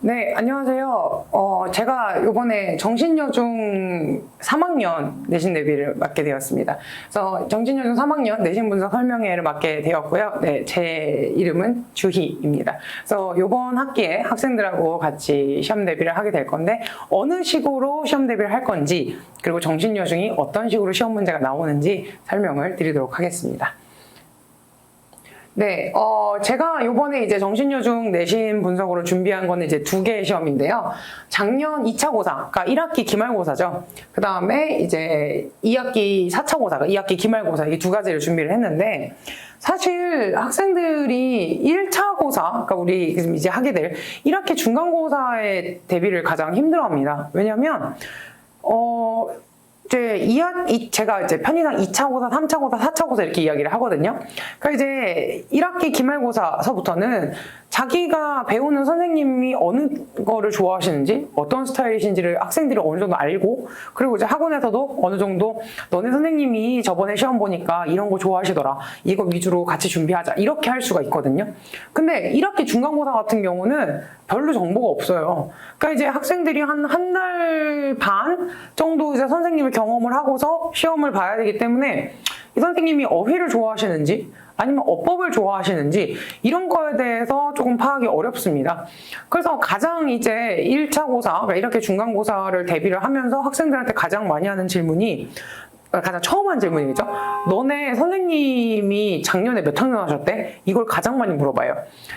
네, 안녕하세요. 제가 이번에 정신여중 3학년 내신 대비를 맡게 되었습니다. 그래서 정신여중 3학년 내신 분석 설명회를 맡게 되었고요. 네, 제 이름은 주희입니다. 그래서 이번 학기에 학생들하고 같이 시험 대비를 하게 될 건데, 어느 식으로 시험 대비를 할 건지, 그리고 정신여중이 어떤 식으로 시험 문제가 나오는지 설명을 드리도록 하겠습니다. 네, 제가 요번에 이제 정신여중 내신 분석으로 준비한 거는 이제 2개의 시험인데요. 작년 2차 고사, 그러니까 1학기 기말고사죠. 그 다음에 이제 2학기 4차 고사가 2학기 기말고사, 이 2가지를 준비를 했는데, 사실 학생들이 1차 고사, 그러니까 우리 이제 하게 될 1학기 중간고사의 대비를 가장 힘들어 합니다. 왜냐면, 제가 이제 편의상 2차 고사, 3차 고사, 4차 고사 이렇게 이야기를 하거든요. 그러니까 이제 1학기 기말고사서부터는 자기가 배우는 선생님이 어느 거를 좋아하시는지, 어떤 스타일이신지를 학생들이 어느 정도 알고, 그리고 이제 학원에서도 어느 정도 너네 선생님이 저번에 시험 보니까 이런 거 좋아하시더라, 이거 위주로 같이 준비하자, 이렇게 할 수가 있거든요. 근데 1학기 중간고사 같은 경우는 별로 정보가 없어요. 그러니까 이제 학생들이 한 달 반 정도 이제 선생님을 경험을 하고서 시험을 봐야 되기 때문에 이 선생님이 어휘를 좋아하시는지 아니면 어법을 좋아하시는지 이런 거에 대해서 조금 파악이 어렵습니다. 그래서 가장 이제 1차 고사, 그러니까 이렇게 중간고사를 대비를 하면서 학생들한테 가장 많이 하는 질문이, 가장 처음 한 질문이죠. 너네 선생님이 작년에 몇 학년 하셨대? 이걸 가장 많이 물어봐요.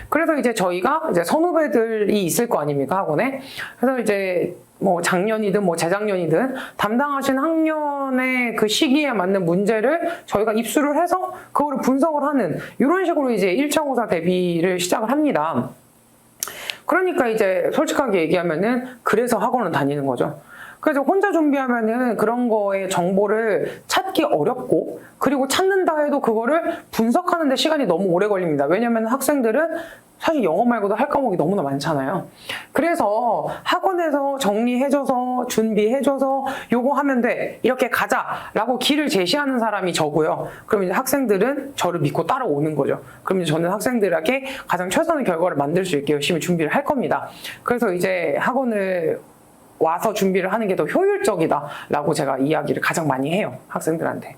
그래서 이제 저희가 이제 선후배들이 있을 거 아닙니까, 학원에? 그래서 이제 뭐 작년이든 뭐 재작년이든 담당하신 학년의 그 시기에 맞는 문제를 저희가 입수를 해서 그거를 분석을 하는, 이런 식으로 이제 1차 고사 대비를 시작을 합니다. 그러니까 이제 솔직하게 얘기하면은 그래서 학원을 다니는 거죠. 그래서 혼자 준비하면은 그런 거에 정보를 찾기 어렵고, 그리고 찾는다 해도 그거를 분석하는데 시간이 너무 오래 걸립니다. 왜냐면 학생들은 사실 영어 말고도 할 과목이 너무나 많잖아요. 그래서 학원에서 정리해줘서 준비해줘서 요거 하면 돼, 이렇게 가자라고 길을 제시하는 사람이 저고요. 그럼 이제 학생들은 저를 믿고 따라오는 거죠. 그럼 이제 저는 학생들에게 가장 최선의 결과를 만들 수 있게 열심히 준비를 할 겁니다. 그래서 이제 학원을 와서 준비를 하는 게 더 효율적이다라고 제가 이야기를 가장 많이 해요, 학생들한테.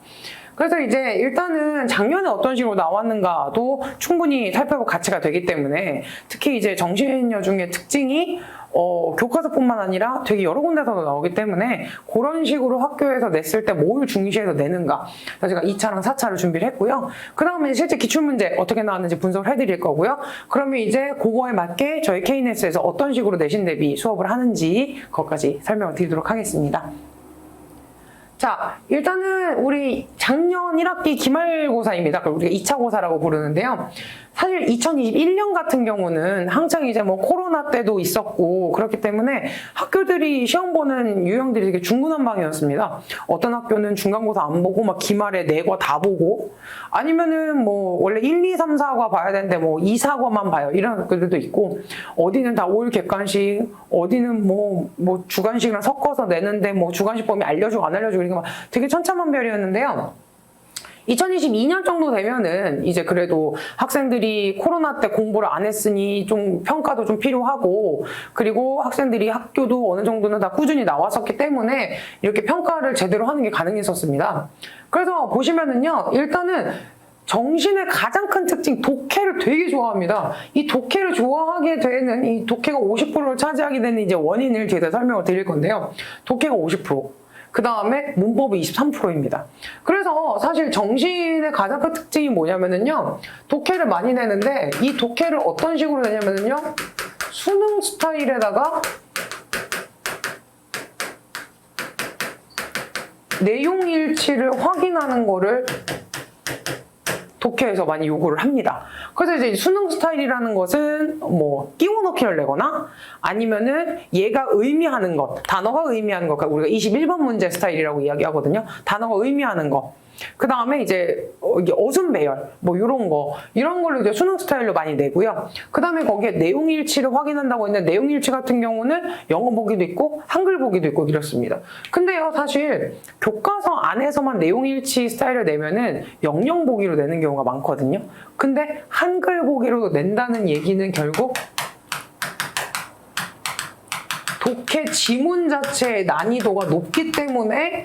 그래서 이제 일단은 작년에 어떤 식으로 나왔는가도 충분히 살펴볼 가치가 되기 때문에, 특히 이제 정신여중의 특징이 교과서뿐만 아니라 되게 여러 군데서도 나오기 때문에 그런 식으로 학교에서 냈을 때 뭘 중시해서 내는가, 그래서 제가 2차랑 4차를 준비를 했고요. 그 다음에 실제 기출문제 어떻게 나왔는지 분석을 해드릴 거고요. 그러면 이제 그거에 맞게 저희 KNS에서 어떤 식으로 내신 대비 수업을 하는지 그것까지 설명을 드리도록 하겠습니다. 자, 일단은 우리 작년 1학기 기말고사입니다. 그걸 우리가 2차 고사라고 부르는데요. 사실 2021년 같은 경우는 한창 이제 뭐 코로나 때도 있었고 그렇기 때문에 학교들이 시험 보는 유형들이 되게 중구난방이었습니다. 어떤 학교는 중간고사 안 보고 막 기말에 4과 다 보고, 아니면은 뭐 원래 1, 2, 3, 4과 봐야 되는데 뭐 2, 4과만 봐요, 이런 학교들도 있고, 어디는 다 5일 객관식, 어디는 뭐 주관식이랑 섞어서 내는데 뭐 주관식 범위 알려주고 안 알려주고, 이렇게 막 되게 천차만별이었는데요. 2022년 정도 되면은 이제 그래도 학생들이 코로나 때 공부를 안 했으니 좀 평가도 좀 필요하고, 그리고 학생들이 학교도 어느 정도는 다 꾸준히 나왔었기 때문에 이렇게 평가를 제대로 하는 게 가능했었습니다. 그래서 보시면은요, 일단은 정신의 가장 큰 특징, 독해를 되게 좋아합니다. 이 독해를 좋아하게 되는, 이 독해가 50%를 차지하게 되는 이제 원인을 뒤에다 설명을 드릴 건데요. 독해가 50%. 그 다음에 문법이 23%입니다. 그래서 사실 정신의 가장 큰 특징이 뭐냐면은요, 독해를 많이 내는데 이 독해를 어떤 식으로 내냐면은요, 수능 스타일에다가 내용 일치를 확인하는 거를 독해에서 많이 요구를 합니다. 그래서 이제 수능 스타일이라는 것은 뭐 끼워 넣기를 내거나, 아니면은 얘가 의미하는 것, 단어가 의미하는 것, 우리가 21번 문제 스타일이라고 이야기하거든요. 단어가 의미하는 것. 그 다음에 이제 어순 배열, 뭐 이런 걸로 이제 수능 스타일로 많이 내고요. 그 다음에 거기에 내용 일치를 확인한다고 했는데, 내용 일치 같은 경우는 영어 보기도 있고 한글 보기도 있고 이렇습니다. 근데요, 사실 교과서 안에서만 내용 일치 스타일을 내면은 영영 보기로 내는 경우가 많거든요. 근데 한글 보기로 낸다는 얘기는 결국 독해 지문 자체의 난이도가 높기 때문에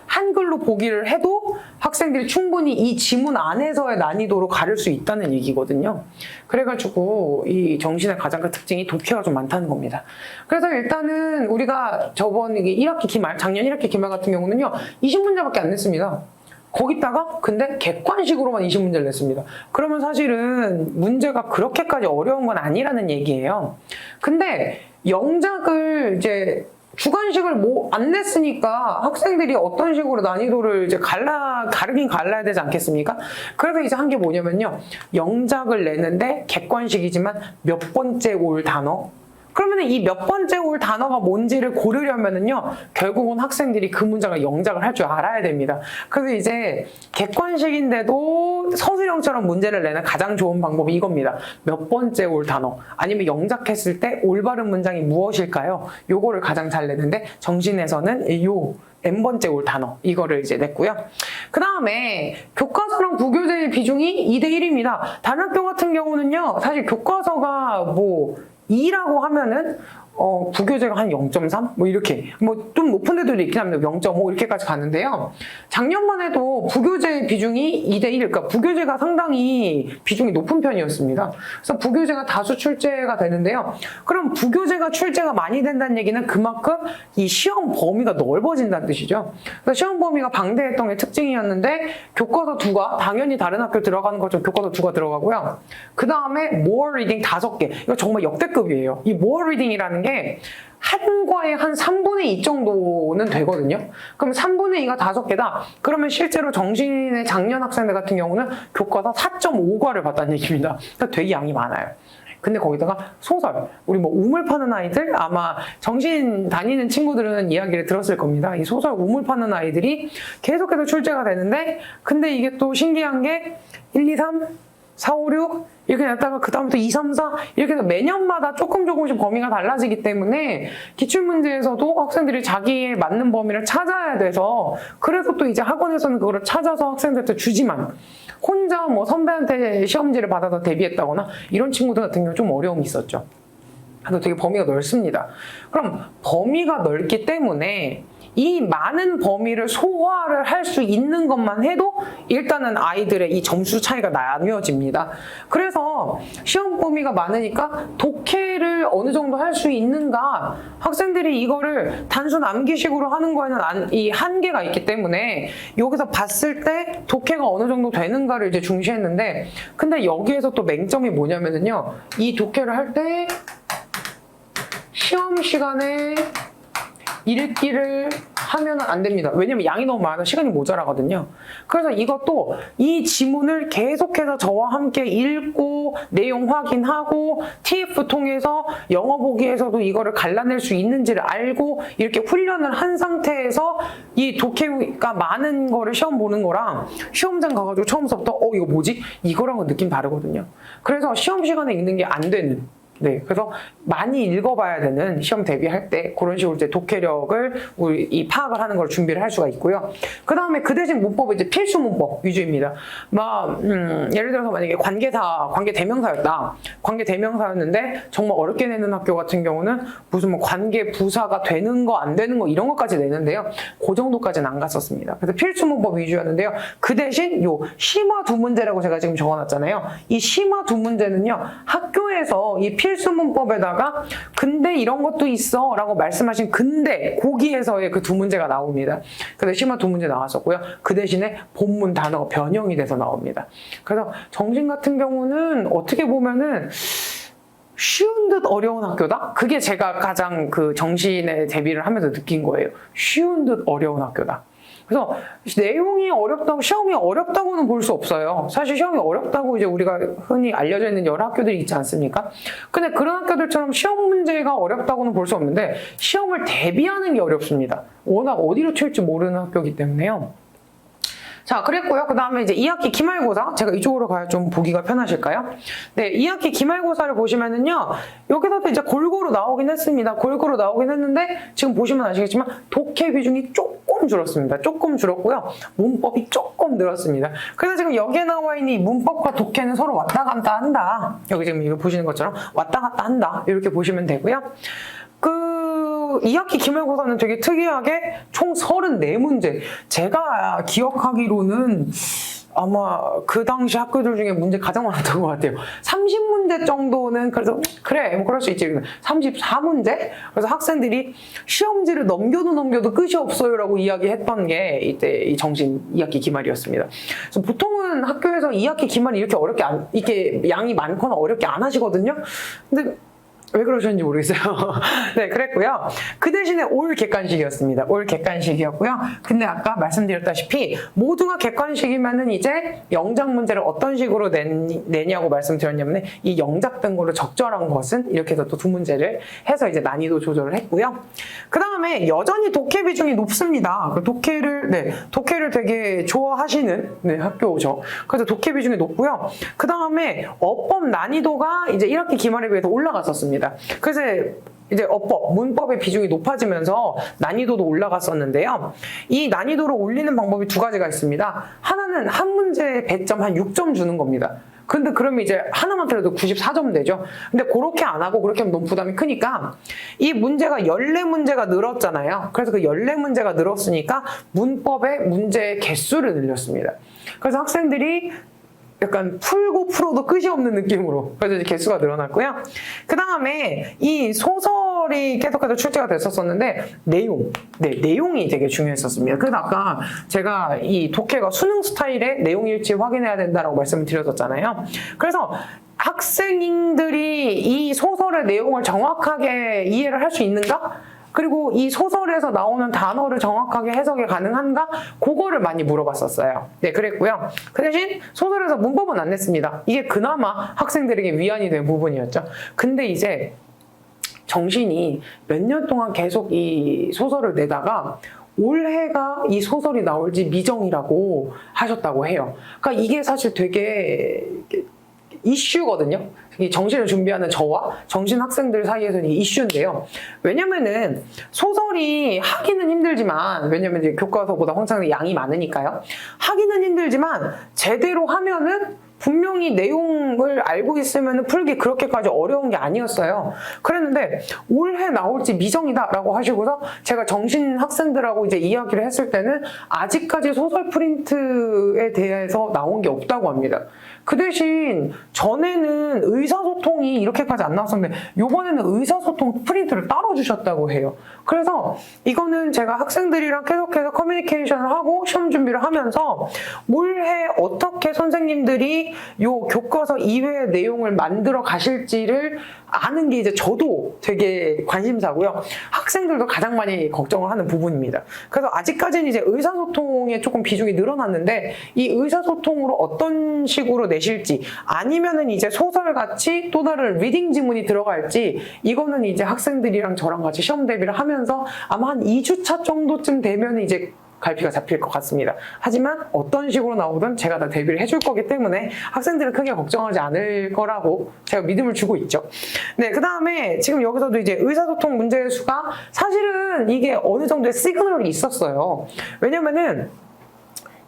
한글로 보기를 해도 학생들이 충분히 이 지문 안에서의 난이도로 가를 수 있다는 얘기거든요. 그래가지고 이 정신의 가장 큰 특징이 독해가 좀 많다는 겁니다. 그래서 일단은 우리가 저번 1학기 기말, 작년 1학기 기말 같은 경우는요, 20문제밖에 안 냈습니다. 거기다가 근데 객관식으로만 20문제를 냈습니다. 그러면 사실은 문제가 그렇게까지 어려운 건 아니라는 얘기예요. 근데 영작을 이제 주관식을 안 냈으니까 학생들이 어떤 식으로 난이도를 이제 가르긴 갈라야 되지 않겠습니까? 그래서 이제 한 게 뭐냐면요. 영작을 내는데 객관식이지만 몇 번째 올 단어? 그러면 이 몇 번째 올 단어가 뭔지를 고르려면은요, 결국은 학생들이 그 문장을 영작을 할 줄 알아야 됩니다. 그래서 이제 객관식인데도 서술형처럼 문제를 내는 가장 좋은 방법이 이겁니다. 몇 번째 올 단어, 아니면 영작했을 때 올바른 문장이 무엇일까요? 요거를 가장 잘 내는데, 정신에서는 요 n번째 올 단어, 이거를 이제 냈고요. 그 다음에 교과서랑 부교재의 비중이 2대1입니다. 다른 학교 같은 경우는요, 사실 교과서가 뭐 2라고 하면은 부교재가 한 0.3? 뭐 이렇게 뭐 좀 높은 데도 있긴 합니다. 0.5 이렇게까지 가는데요. 작년만 해도 부교재 비중이 2대1, 그러니까 부교재가 상당히 비중이 높은 편이었습니다. 그래서 부교재가 다수 출제가 되는데요. 그럼 부교재가 출제가 많이 된다는 얘기는 그만큼 이 시험 범위가 넓어진다는 뜻이죠. 그래서 시험 범위가 방대했던 게 특징이었는데, 교과서 2가 당연히 다른 학교 들어가는 것처럼 교과서 2가 들어가고요. 그 다음에 more reading 5개. 이거 정말 역대급이에요. 이 more reading이라는 게 한 과에 한 3분의 2 정도는 되거든요. 그럼 3분의 2가 5개다. 그러면 실제로 정신의 작년 학생들 같은 경우는 교과서 4.5과를 봤다는 얘기입니다. 그러니까 되게 양이 많아요. 근데 거기다가 소설, 우리 뭐 우물 파는 아이들, 아마 정신 다니는 친구들은 이야기를 들었을 겁니다. 이 소설 우물 파는 아이들이 계속해서 출제가 되는데, 근데 이게 또 신기한 게 1, 2, 3, 4, 5, 6 이렇게 냈다가 그 다음부터 2, 3, 4 이렇게 해서 매년마다 조금씩 범위가 달라지기 때문에 기출문제에서도 학생들이 자기에 맞는 범위를 찾아야 돼서, 그래서 또 이제 학원에서는 그거를 찾아서 학생들한테 주지만, 혼자 뭐 선배한테 시험지를 받아서 대비했다거나 이런 친구들 같은 경우 좀 어려움이 있었죠. 그래서 되게 범위가 넓습니다. 그럼 범위가 넓기 때문에 이 많은 범위를 소화를 할 수 있는 것만 해도 일단은 아이들의 이 점수 차이가 나뉘어집니다. 그래서 시험 범위가 많으니까 독해를 어느 정도 할 수 있는가, 학생들이 이거를 단순 암기식으로 하는 거에는 이 한계가 있기 때문에 여기서 봤을 때 독해가 어느 정도 되는가를 이제 중시했는데, 근데 여기에서 또 맹점이 뭐냐면은요, 이 독해를 할 때 시험 시간에 읽기를 하면 안 됩니다. 왜냐면 양이 너무 많아서 시간이 모자라거든요. 그래서 이것도 이 지문을 계속해서 저와 함께 읽고 내용 확인하고 TF 통해서 영어 보기에서도 이거를 갈라낼 수 있는지를 알고 이렇게 훈련을 한 상태에서 이 독해가 많은 거를 시험 보는 거랑 시험장 가가지고 처음부터 이거 뭐지? 이거랑은 느낌 다르거든요. 그래서 시험 시간에 읽는 게 안 되는, 네, 그래서 많이 읽어봐야 되는, 시험 대비할 때 그런 식으로 이제 독해력을 우리 이 파악을 하는 걸 준비를 할 수가 있고요. 그 다음에 그 대신 문법은 이제 필수 문법 위주입니다. 예를 들어서 만약에 관계 대명사였다. 관계 대명사였는데 정말 어렵게 내는 학교 같은 경우는 무슨 뭐 관계 부사가 되는 거 안 되는 거 이런 것까지 내는데요. 그 정도까지는 안 갔었습니다. 그래서 필수 문법 위주였는데요. 그 대신 요 심화 2문제라고 제가 지금 적어놨잖아요. 이 심화 2문제는요, 학교에서 이 필수 문법에다가 근데 이런 것도 있어 라고 말씀하신 근데 거기에서의 그 2문제가 나옵니다. 그래서 심화 2문제 나왔었고요. 그 대신에 본문 단어가 변형이 돼서 나옵니다. 그래서 정신 같은 경우는 어떻게 보면은 쉬운 듯 어려운 학교다? 그게 제가 가장 그 정신에 대비를 하면서 느낀 거예요. 쉬운 듯 어려운 학교다. 그래서 내용이 어렵다고, 시험이 어렵다고는 볼 수 없어요. 사실 시험이 어렵다고 이제 우리가 흔히 알려져 있는 여러 학교들이 있지 않습니까? 근데 그런 학교들처럼 시험 문제가 어렵다고는 볼 수 없는데, 시험을 대비하는 게 어렵습니다. 워낙 어디로 튈지 모르는 학교이기 때문에요. 자, 그랬고요. 그 다음에 이제 2학기 기말고사. 제가 이쪽으로 가야 좀 보기가 편하실까요? 네, 2학기 기말고사를 보시면은요, 여기서도 이제 골고루 나오긴 했습니다. 골고루 나오긴 했는데, 지금 보시면 아시겠지만, 독해 비중이 조금 줄었습니다. 조금 줄었고요. 문법이 조금 늘었습니다. 그래서 지금 여기에 나와 있는 이 문법과 독해는 서로 왔다 갔다 한다. 여기 지금 이거 보시는 것처럼 왔다 갔다 한다. 이렇게 보시면 되고요. 그 그 2학기 기말고사는 되게 특이하게 총 34문제. 제가 기억하기로는 아마 그 당시 학교들 중에 문제 가장 많았던 것 같아요. 30문제 정도는 그래서 그래 뭐 그럴 수 있지. 34문제? 그래서 학생들이 시험지를 넘겨도 끝이 없어요 라고 이야기했던 게 이때 이 정신 2학기 기말이었습니다. 그래서 보통은 학교에서 2학기 기말이 이렇게 이렇게 양이 많거나 어렵게 안 하시거든요. 근데 왜 그러셨는지 모르겠어요. 네, 그랬고요. 그 대신에 올 객관식이었습니다. 올 객관식이었고요. 근데 아까 말씀드렸다시피 모두가 객관식이면은 이제 영작 문제를 어떤 식으로 내냐고 말씀드렸냐면 이 영작 등고로 적절한 것은 이렇게 해서 또 두 문제를 해서 이제 난이도 조절을 했고요. 그 다음에 여전히 독해 비중이 높습니다. 독해를 되게 좋아하시는 학교죠. 그래서 독해 비중이 높고요. 그 다음에 어법 난이도가 이제 1학기 기말에 비해서 올라갔었습니다. 그래서 이제 어법, 문법의 비중이 높아지면서 난이도도 올라갔었는데요. 이 난이도를 올리는 방법이 두 가지가 있습니다. 하나는 한 문제에 배점 한 6점 주는 겁니다. 근데 그러면 이제 하나만 틀려도 94점 되죠. 근데 그렇게 안 하고 그렇게 하면 너무 부담이 크니까 이 문제가 14문제가 늘었잖아요. 그래서 그 14문제가 늘었으니까 문법의 문제의 개수를 늘렸습니다. 그래서 학생들이 약간 풀고 풀어도 끝이 없는 느낌으로 그래서 이제 개수가 늘어났고요. 그 다음에 이 소설이 계속해서 출제가 됐었었는데 내용이 되게 중요했었습니다. 그래서 아까 제가 이 독해가 수능 스타일의 내용일지 확인해야 된다라고 말씀을 드렸었잖아요. 그래서 학생들이 이 소설의 내용을 정확하게 이해를 할 수 있는가? 그리고 이 소설에서 나오는 단어를 정확하게 해석이 가능한가? 그거를 많이 물어봤었어요. 네, 그랬고요. 그 대신 소설에서 문법은 안 냈습니다. 이게 그나마 학생들에게 위안이 된 부분이었죠. 근데 이제 정신이 몇 년 동안 계속 이 소설을 내다가 올해가 이 소설이 나올지 미정이라고 하셨다고 해요. 그러니까 이게 사실 되게 이슈거든요. 이 정시를 준비하는 저와 정신 학생들 사이에서는 이슈인데요. 왜냐면은 소설이 하기는 힘들지만, 왜냐면 이제 교과서보다 항상 양이 많으니까요. 하기는 힘들지만 제대로 하면은 분명히 내용을 알고 있으면 풀기 그렇게까지 어려운 게 아니었어요. 그랬는데 올해 나올지 미정이다라고 하시고서 제가 정신 학생들하고 이제 이야기를 했을 때는 아직까지 소설 프린트에 대해서 나온 게 없다고 합니다. 그 대신 전에는 의사소통이 이렇게까지 안 나왔었는데 요번에는 의사소통 프린트를 따로 주셨다고 해요. 그래서 이거는 제가 학생들이랑 계속해서 커뮤니케이션을 하고 시험 준비를 하면서 올해 어떻게 선생님들이 요 교과서 이외의 내용을 만들어 가실지를 아는 게 이제 저도 되게 관심사고요. 학생들도 가장 많이 걱정을 하는 부분입니다. 그래서 아직까지는 이제 의사소통에 조금 비중이 늘어났는데 이 의사소통으로 어떤 식으로 내실지 아니면은 이제 소설같이 또 다른 리딩 지문이 들어갈지 이거는 이제 학생들이랑 저랑 같이 시험 대비를 하면서 아마 한 2주차 정도쯤 되면 이제 갈피가 잡힐 것 같습니다. 하지만 어떤 식으로 나오든 제가 다 대비를 해줄 거기 때문에 학생들은 크게 걱정하지 않을 거라고 제가 믿음을 주고 있죠. 네, 그 다음에 지금 여기서도 이제 의사소통 문제 수가 사실은 이게 어느 정도의 시그널이 있었어요. 왜냐면은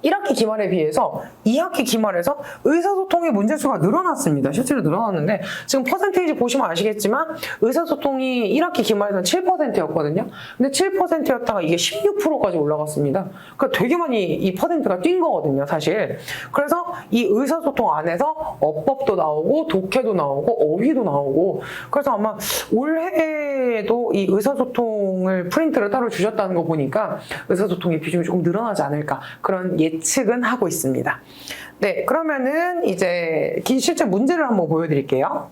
1학기 기말에 비해서 2학기 기말에서 의사소통의 문제수가 늘어났습니다. 실제로 늘어났는데 지금 퍼센테이지 보시면 아시겠지만 의사소통이 1학기 기말에서는 7%였거든요. 근데 7%였다가 이게 16%까지 올라갔습니다. 그러니까 되게 많이 이 퍼센트가 뛴 거거든요, 사실. 그래서 이 의사소통 안에서 어법도 나오고 독해도 나오고 어휘도 나오고 그래서 아마 올해에도 이 의사소통을 프린트를 따로 주셨다는 거 보니까 의사소통의 비중이 조금 늘어나지 않을까 그런 예측은 하고 있습니다. 네, 그러면은 이제 실제 문제를 한번 보여드릴게요.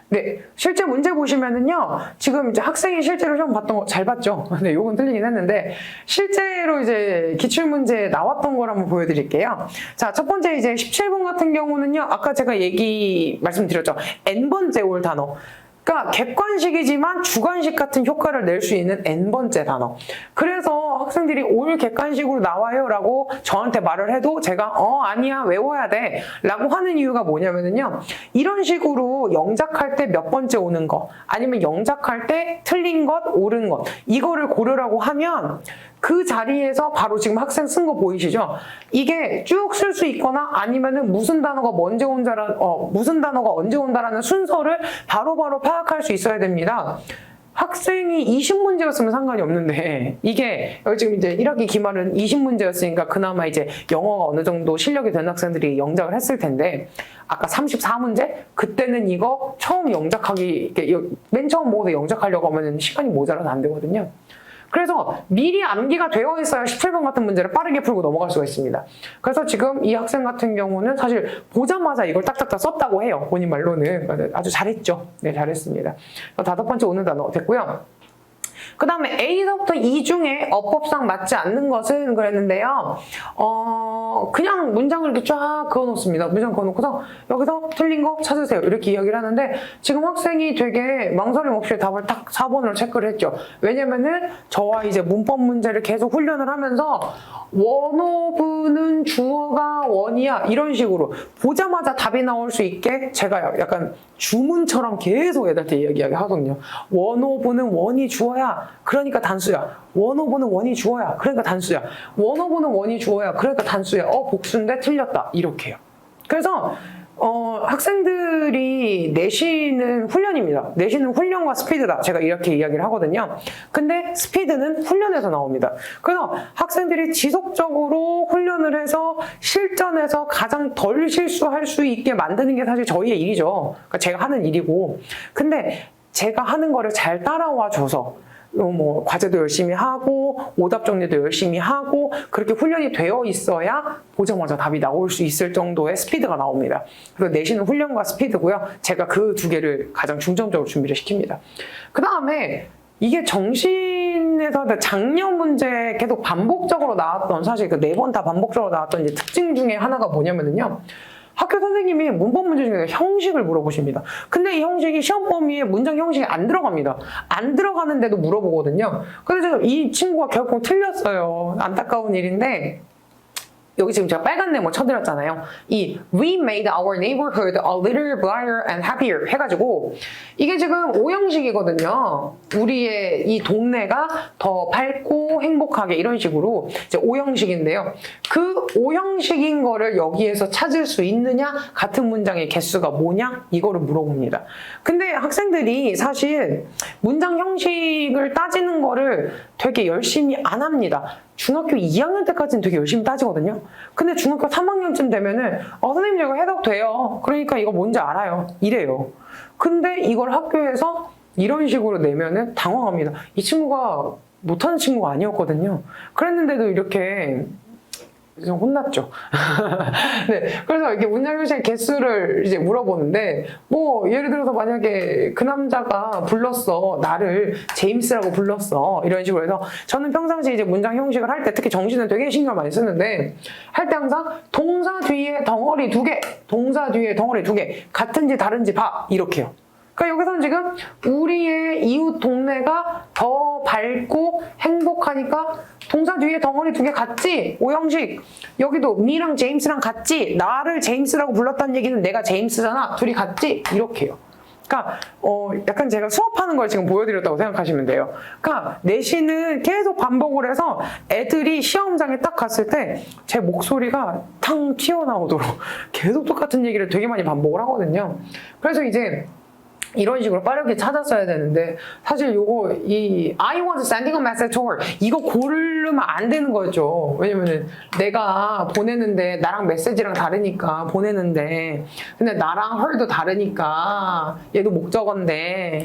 네, 실제 문제 보시면은요, 지금 이제 학생이 실제로 시험 봤던 거 잘 봤죠? 네, 요건 틀리긴 했는데, 실제로 이제 기출문제에 나왔던 걸 한번 보여드릴게요. 자, 첫 번째 이제 17번 같은 경우는요, 아까 제가 말씀드렸죠. N번째 올 단어. 그러니까 객관식이지만 주관식 같은 효과를 낼 수 있는 N번째 단어. 그래서 학생들이 올 객관식으로 나와요 라고 저한테 말을 해도 제가 아니야 외워야 돼 라고 하는 이유가 뭐냐면요, 이런 식으로 영작할 때 몇 번째 오는 거 아니면 영작할 때 틀린 것 옳은 것 이거를 고르라고 하면 그 자리에서 바로 지금 학생 쓴 거 보이시죠? 이게 쭉 쓸 수 있거나 아니면은 무슨 단어가 언제 온다라는 순서를 바로바로 파악할 수 있어야 됩니다. 학생이 20문제였으면 상관이 없는데 이게 지금 이제 1학기 기말은 20문제였으니까 그나마 이제 영어가 어느 정도 실력이 된 학생들이 영작을 했을 텐데 아까 34문제? 그때는 이거 처음 영작하기 맨 처음 보고서 영작하려고 하면 시간이 모자라서 안 되거든요. 그래서 미리 암기가 되어 있어야 17번 같은 문제를 빠르게 풀고 넘어갈 수가 있습니다. 그래서 지금 이 학생 같은 경우는 사실 보자마자 이걸 딱딱딱 썼다고 해요. 본인 말로는. 아주 잘했죠. 네, 잘했습니다. 5번째 오는 단어 됐고요. 그 다음에 A서부터 E 중에 어법상 맞지 않는 것은 그랬는데요. 그냥 문장을 이렇게 쫙 그어놓습니다. 문장 그어놓고서 여기서 틀린 거 찾으세요. 이렇게 이야기를 하는데 지금 학생이 되게 망설임 없이 답을 딱 4번으로 체크를 했죠. 왜냐면은 저와 이제 문법 문제를 계속 훈련을 하면서 원오브는 주어가 원이야 이런 식으로 보자마자 답이 나올 수 있게 제가 약간 주문처럼 계속 애들한테 이야기하거든요. 원오브는 원이 주어야 그러니까 단수야. 원오브는 원이 주어야 그러니까 단수야. 원오브는 원이 주어야 그러니까 단수야. 복수인데 틀렸다 이렇게요. 그래서 학생들이 내쉬는 훈련입니다. 내쉬는 훈련과 스피드다. 제가 이렇게 이야기를 하거든요. 근데 스피드는 훈련에서 나옵니다. 그래서 학생들이 지속적으로 훈련을 해서 실전에서 가장 덜 실수할 수 있게 만드는 게 사실 저희의 일이죠. 그러니까 제가 하는 일이고. 근데 제가 하는 거를 잘 따라와 줘서 뭐 과제도 열심히 하고 오답 정리도 열심히 하고 그렇게 훈련이 되어 있어야 보자마자 답이 나올 수 있을 정도의 스피드가 나옵니다. 그래서 내쉬는 훈련과 스피드고요. 제가 그 두 개를 가장 중점적으로 준비를 시킵니다. 그 다음에 이게 정신에서 작년 문제 계속 반복적으로 나왔던 사실 그 4번 다 반복적으로 나왔던 이제 특징 중에 하나가 뭐냐면요. 학교 선생님이 문법 문제 중에 형식을 물어보십니다. 근데 이 형식이 시험 범위에 문장 형식이 안 들어갑니다. 안 들어가는데도 물어보거든요. 그래서 이 친구가 결국 틀렸어요. 안타까운 일인데 여기 지금 제가 빨간 네모 쳐드렸잖아요. 이 We made our neighborhood a little brighter and happier 해가지고 이게 지금 O형식이거든요. 우리의 이 동네가 더 밝고 행복하게 이런 식으로 이제 O형식인데요. 그 O형식인 거를 여기에서 찾을 수 있느냐? 같은 문장의 개수가 뭐냐? 이거를 물어봅니다. 근데 학생들이 사실 문장 형식을 따지는 거를 되게 열심히 안 합니다. 중학교 2학년 때까지는 되게 열심히 따지거든요. 근데 중학교 3학년쯤 되면은 선생님 이거 해석돼요. 그러니까 이거 뭔지 알아요. 이래요. 근데 이걸 학교에서 이런 식으로 내면은 당황합니다. 이 친구가 못하는 친구가 아니었거든요. 그랬는데도 이렇게 좀 혼났죠. 네, 그래서 이렇게 문장 형식 개수를 이제 물어보는데, 뭐, 예를 들어서 만약에 그 남자가 불렀어. 나를 제임스라고 불렀어. 이런 식으로 해서 저는 평상시 이제 문장 형식을 할 때 특히 정신은 되게 신경 많이 쓰는데, 할 때 항상 동사 뒤에 덩어리 2개, 동사 뒤에 덩어리 2개, 같은지 다른지 봐. 이렇게요. 그러니까 여기서는 지금 우리의 이웃 동네가 더 밝고 행복하니까 동사 뒤에 덩어리 2개 같지? O형식. 여기도 me랑 제임스랑 같지? 나를 제임스라고 불렀다는 얘기는 내가 제임스잖아. 둘이 같지? 이렇게요. 그러니까 약간 제가 수업하는 걸 지금 보여드렸다고 생각하시면 돼요. 그러니까 내신은 계속 반복을 해서 애들이 시험장에 딱 갔을 때 제 목소리가 탕 튀어나오도록 계속 똑같은 얘기를 되게 많이 반복을 하거든요. 그래서 이제 이런 식으로 빠르게 찾았어야 되는데 사실 요거 이 I want sending a message to her 이거 고르면 안 되는 거죠. 왜냐면은 내가 보내는데 나랑 메시지랑 다르니까 보내는데 근데 나랑 her도 다르니까 얘도 목적어인데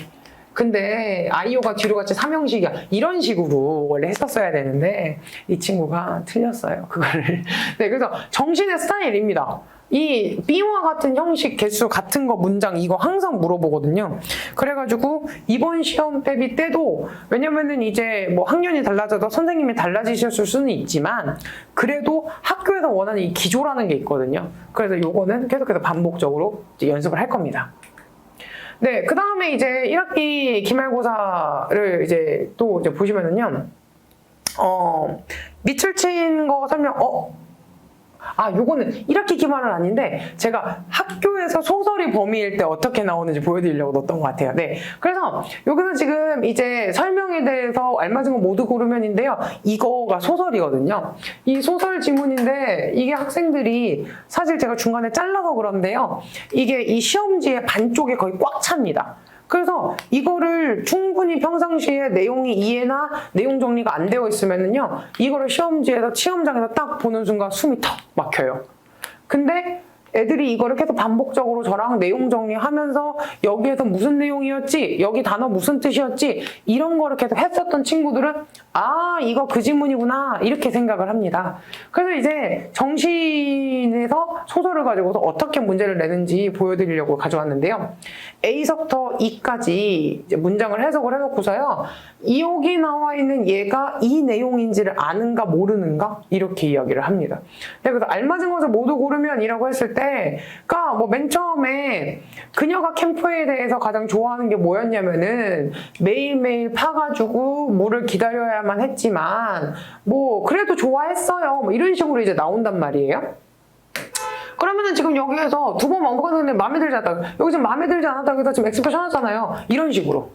근데 IO가 뒤로 같이 3형식이야. 이런 식으로 원래 했었어야 되는데 이 친구가 틀렸어요. 그거를. 네, 그래서 정신의 스타일입니다. 이 B와 같은 형식, 개수 같은 거 문장 이거 항상 물어보거든요. 그래가지고 이번 시험 대비 때도 왜냐면은 이제 뭐 학년이 달라져도 선생님이 달라지셨을 수는 있지만 그래도 학교에서 원하는 이 기조라는 게 있거든요. 그래서 요거는 계속해서 반복적으로 이제 연습을 할 겁니다. 네, 그 다음에 이제 1학기 기말고사를 이제 또 이제 보시면은요, 밑줄 친 거 설명, 요거는 1학기 기말은 아닌데 제가 학교에서 소설이 범위일 때 어떻게 나오는지 보여드리려고 넣었던 것 같아요. 네, 그래서 여기서 지금 이제 설명에 대해서 알맞은 거 모두 고르면인데요. 이거가 소설이거든요. 이 소설 지문인데 이게 학생들이 사실 제가 중간에 잘라서 그런데요. 이게 이 시험지의 반쪽에 거의 꽉 찹니다. 그래서 이거를 충분히 평상시에 내용이 이해나 내용 정리가 안 되어 있으면은요, 이거를 시험장에서 딱 보는 순간 숨이 턱 막혀요. 근데 애들이 이거를 계속 반복적으로 저랑 내용 정리하면서 여기에서 무슨 내용이었지? 여기 단어 무슨 뜻이었지? 이런 거를 계속 했었던 친구들은 아, 이거 그 지문이구나 이렇게 생각을 합니다. 그래서 이제 정신에서 소설을 가지고서 어떻게 문제를 내는지 보여드리려고 가져왔는데요. A서부터 E까지 이제 문장을 해석을 해놓고서요. 여기 나와 있는 얘가 이 내용인지를 아는가 모르는가 이렇게 이야기를 합니다. 그래서 알맞은 것을 모두 고르면 이라고 했을 때 그러니까 뭐 맨 처음에 그녀가 캠프에 대해서 가장 좋아하는 게 뭐였냐면은 매일매일 파가지고 물을 기다려야만 했지만 뭐 그래도 좋아했어요. 뭐 이런 식으로 이제 나온단 말이에요. 그러면은 지금 여기에서 두 번 반복하는데 마음에 들지 않았다. 여기 지금 마음에 들지 않았다고 해서 지금 엑스프레션 하잖아요. 이런 식으로.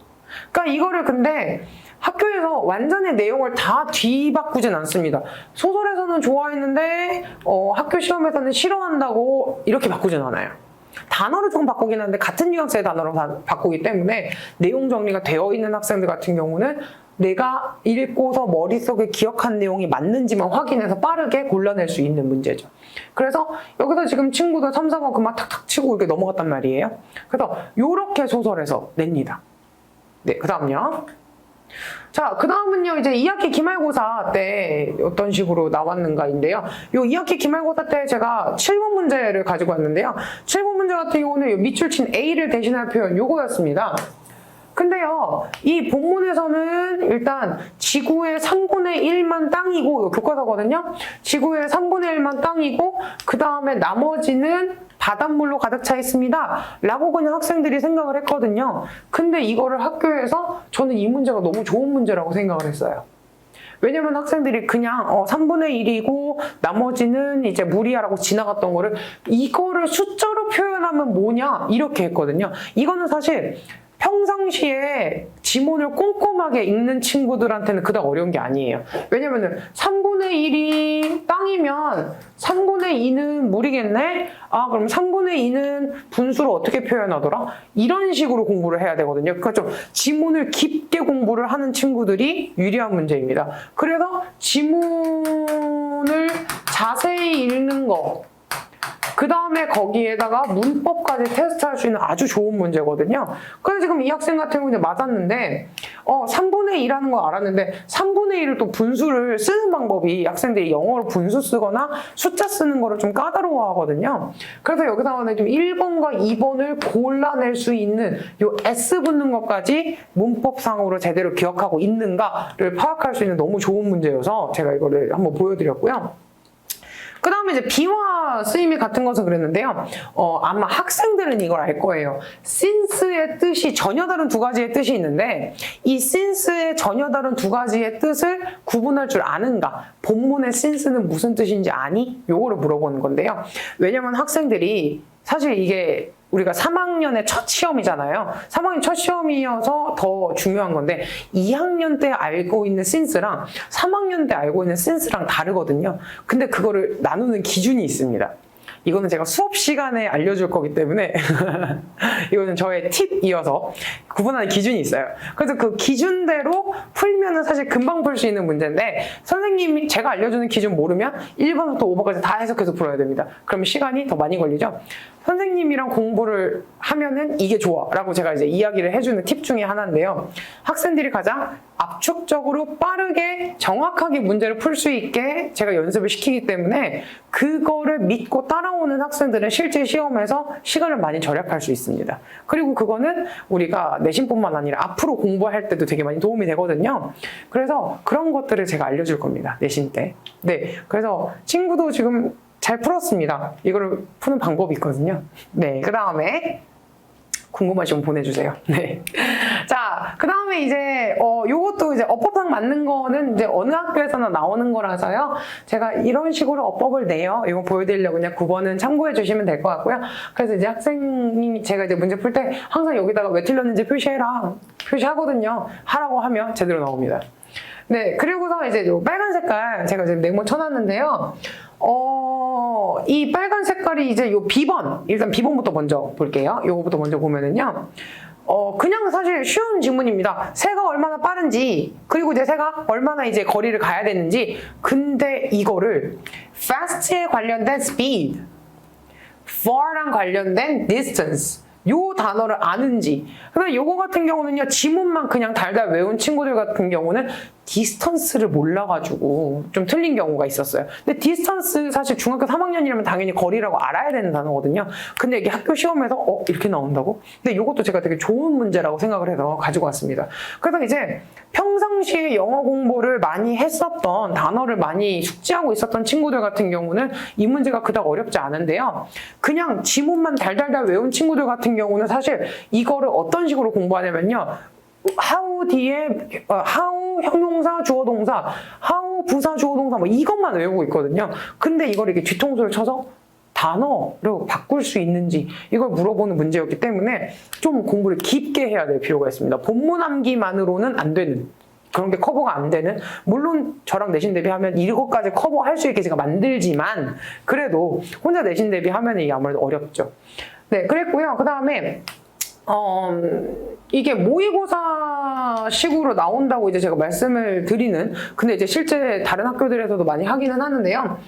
그러니까 이거를 근데 학교에서 완전히 내용을 다 뒤바꾸진 않습니다. 소설에서는 좋아했는데 학교 시험에서는 싫어한다고 이렇게 바꾸진 않아요. 단어를 조금 바꾸긴 하는데 같은 뉘앙스의 단어로 바꾸기 때문에 내용 정리가 되어 있는 학생들 같은 경우는 내가 읽고서 머릿속에 기억한 내용이 맞는지만 확인해서 빠르게 골라낼 수 있는 문제죠. 그래서 여기서 지금 친구들 3, 4번 그만 탁탁 치고 이렇게 넘어갔단 말이에요. 그래서 이렇게 소설에서 냅니다. 네, 그 다음요. 자, 그 다음은요, 이제 2학기 기말고사 때 어떤 식으로 나왔는가인데요. 요 2학기 기말고사 때 제가 7번 문제를 가지고 왔는데요. 7번 문제 같은 경우는 요 밑줄 친 A를 대신할 표현 요거였습니다. 근데요, 이 본문에서는 일단 지구의 3분의 1만 땅이고, 이거 교과서거든요? 지구의 3분의 1만 땅이고, 그 다음에 나머지는 바닷물로 가득 차 있습니다. 라고 그냥 학생들이 생각을 했거든요. 근데 이거를 학교에서 저는 이 문제가 너무 좋은 문제라고 생각을 했어요. 왜냐면 학생들이 그냥 3분의 1이고 나머지는 이제 물이야라고 지나갔던 거를 이거를 숫자로 표현하면 뭐냐? 이렇게 했거든요. 이거는 사실 평상시에 지문을 꼼꼼하게 읽는 친구들한테는 그닥 어려운 게 아니에요. 왜냐면은 3분의 1이 땅이면 3분의 2는 물이겠네? 아, 그럼 3분의 2는 분수를 어떻게 표현하더라? 이런 식으로 공부를 해야 되거든요. 그러니까 좀 지문을 깊게 공부를 하는 친구들이 유리한 문제입니다. 그래서 지문을 자세히 읽는 거, 그 다음에 거기에다가 문법까지 테스트할 수 있는 아주 좋은 문제거든요. 그래서 지금 이 학생 같은 경우는 맞았는데 3분의 2라는 걸 알았는데 3분의 1을 또 분수를 쓰는 방법이 학생들이 영어로 분수 쓰거나 숫자 쓰는 거를 좀 까다로워하거든요. 그래서 여기서 좀 1번과 2번을 골라낼 수 있는 요 S 붙는 것까지 문법상으로 제대로 기억하고 있는가를 파악할 수 있는 너무 좋은 문제여서 제가 이거를 한번 보여드렸고요. 그 다음에 이제 비화 쓰임이 같은 것은 그랬는데요. 아마 학생들은 이걸 알 거예요. since의 뜻이 전혀 다른 두 가지의 뜻이 있는데 이 since의 전혀 다른 두 가지의 뜻을 구분할 줄 아는가? 본문의 since는 무슨 뜻인지 아니? 요거를 물어보는 건데요. 왜냐면 학생들이 사실 이게 우리가 3학년의 첫 시험이잖아요. 3학년 첫 시험이어서 더 중요한 건데 2학년 때 알고 있는 since랑 3학년 때 알고 있는 since랑 다르거든요. 근데 그거를 나누는 기준이 있습니다. 이거는 제가 수업 시간에 알려줄 거기 때문에 이거는 저의 팁이어서 구분하는 기준이 있어요. 그래서 그 기준대로 풀면은 사실 금방 풀 수 있는 문제인데 선생님이 제가 알려주는 기준 모르면 1번부터 5번까지 다 해석해서 풀어야 됩니다. 그러면 시간이 더 많이 걸리죠. 선생님이랑 공부를 하면은 이게 좋아 라고 제가 이제 이야기를 해주는 팁 중에 하나인데요. 학생들이 가장 압축적으로 빠르게 정확하게 문제를 풀 수 있게 제가 연습을 시키기 때문에 그거를 믿고 따라오는 학생들은 실제 시험에서 시간을 많이 절약할 수 있습니다. 그리고 그거는 우리가 내신뿐만 아니라 앞으로 공부할 때도 되게 많이 도움이 되거든요. 그래서 그런 것들을 제가 알려줄 겁니다. 내신 때. 네, 그래서 친구도 지금 잘 풀었습니다. 이거를 푸는 방법이 있거든요. 네, 그 다음에 궁금하시면 보내주세요. 네. 자, 그 다음에 이제, 요것도 이제 어법상 맞는 거는 이제 어느 학교에서나 나오는 거라서요. 제가 이런 식으로 어법을 내요. 이거 보여드리려고 그냥 9번은 참고해 주시면 될 것 같고요. 그래서 이제 학생이 제가 이제 문제 풀 때 항상 여기다가 왜 틀렸는지 표시해라. 표시하거든요. 하라고 하면 제대로 나옵니다. 네, 그리고서 이제 요 빨간 색깔 제가 지금 네모 쳐놨는데요. 이 빨간 색깔이 이제 요 B번, 일단 B번부터 먼저 볼게요. 요거부터 먼저 보면은요. 그냥 사실 쉬운 질문입니다. 새가 얼마나 빠른지, 그리고 이제 새가 얼마나 이제 거리를 가야 되는지. 근데 이거를 fast에 관련된 speed, far랑 관련된 distance, 요 단어를 아는지. 근데 요거 같은 경우는요, 지문만 그냥 달달 외운 친구들 같은 경우는 디스턴스를 몰라가지고 좀 틀린 경우가 있었어요. 근데 디스턴스 사실 중학교 3학년이라면 당연히 거리라고 알아야 되는 단어거든요. 근데 이게 학교 시험에서 이렇게 나온다고? 근데 요것도 제가 되게 좋은 문제라고 생각을 해서 가지고 왔습니다. 그래서 이제 평상시에 영어 공부를 많이 했었던, 단어를 많이 숙지하고 있었던 친구들 같은 경우는 이 문제가 그닥 어렵지 않은데요. 그냥 지문만 달달달 외운 친구들 같은 경우는 사실 이거를 어떤 식으로 공부하냐면요. how 뒤에 how 형용사 주어 동사, how 부사 주어 동사 뭐 이것만 외우고 있거든요. 근데 이걸 이렇게 뒤통수를 쳐서 단어로 바꿀 수 있는지 이걸 물어보는 문제였기 때문에 좀 공부를 깊게 해야 될 필요가 있습니다. 본문 암기만으로는 안 되는, 그런 게 커버가 안 되는, 물론 저랑 내신 대비하면 이것까지 커버할 수 있게 제가 만들지만 그래도 혼자 내신 대비하면 이게 아무래도 어렵죠. 네, 그랬고요. 그 다음에 이게 모의고사식으로 나온다고 이제 제가 말씀을 드리는, 근데 이제 실제 다른 학교들에서도 많이 하기는 하는데요.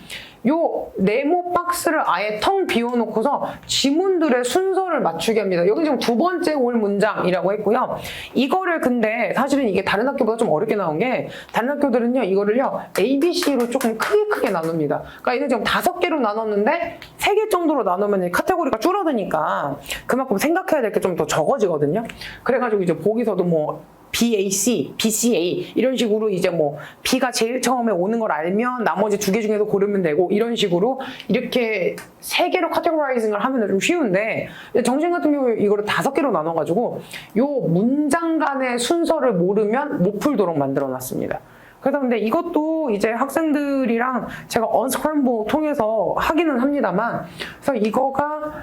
요 네모 박스를 아예 텅 비워놓고서 지문들의 순서를 맞추게 합니다. 여기 지금 두 번째 올 문장이라고 했고요. 이거를 근데 사실은 이게 다른 학교보다 좀 어렵게 나온 게, 다른 학교들은요 이거를요 A, B, C로 조금 크게 나눕니다. 그러니까 이게 지금 5개로 나눴는데 3개 정도로 나누면 카테고리가 줄어드니까 그만큼 생각해야 될 게 좀 더 적어지거든요. 그래가지고 이제 보기서도 뭐 BAC, BCA 이런 식으로 이제 뭐 B가 제일 처음에 오는 걸 알면 나머지 2개 중에서 고르면 되고, 이런 식으로 이렇게 3개로 카테고라이징을 하면 좀 쉬운데, 정신 같은 경우에 이거를 5개로 나눠가지고 요 문장 간의 순서를 모르면 못 풀도록 만들어 놨습니다. 그래서 근데 이것도 이제 학생들이랑 제가 언스크램블 통해서 하기는 합니다만, 그래서 이거가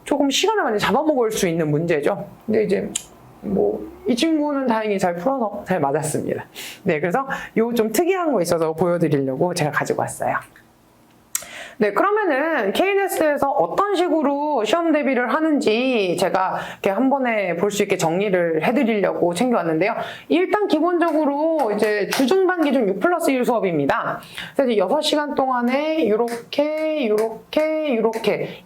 조금 시간을 많이 잡아먹을 수 있는 문제죠. 근데 이제 뭐 이 친구는 다행히 잘 풀어서 잘 맞았습니다. 네, 그래서 요 좀 특이한 거 있어서 보여드리려고 제가 가지고 왔어요. 네, 그러면은 KNS에서 어떤 식으로 시험 대비를 하는지 제가 이렇게 한 번에 볼 수 있게 정리를 해드리려고 챙겨왔는데요. 일단 기본적으로 이제 주중반 기준 6+1 수업입니다. 그래서 이제 6시간 동안에 요렇게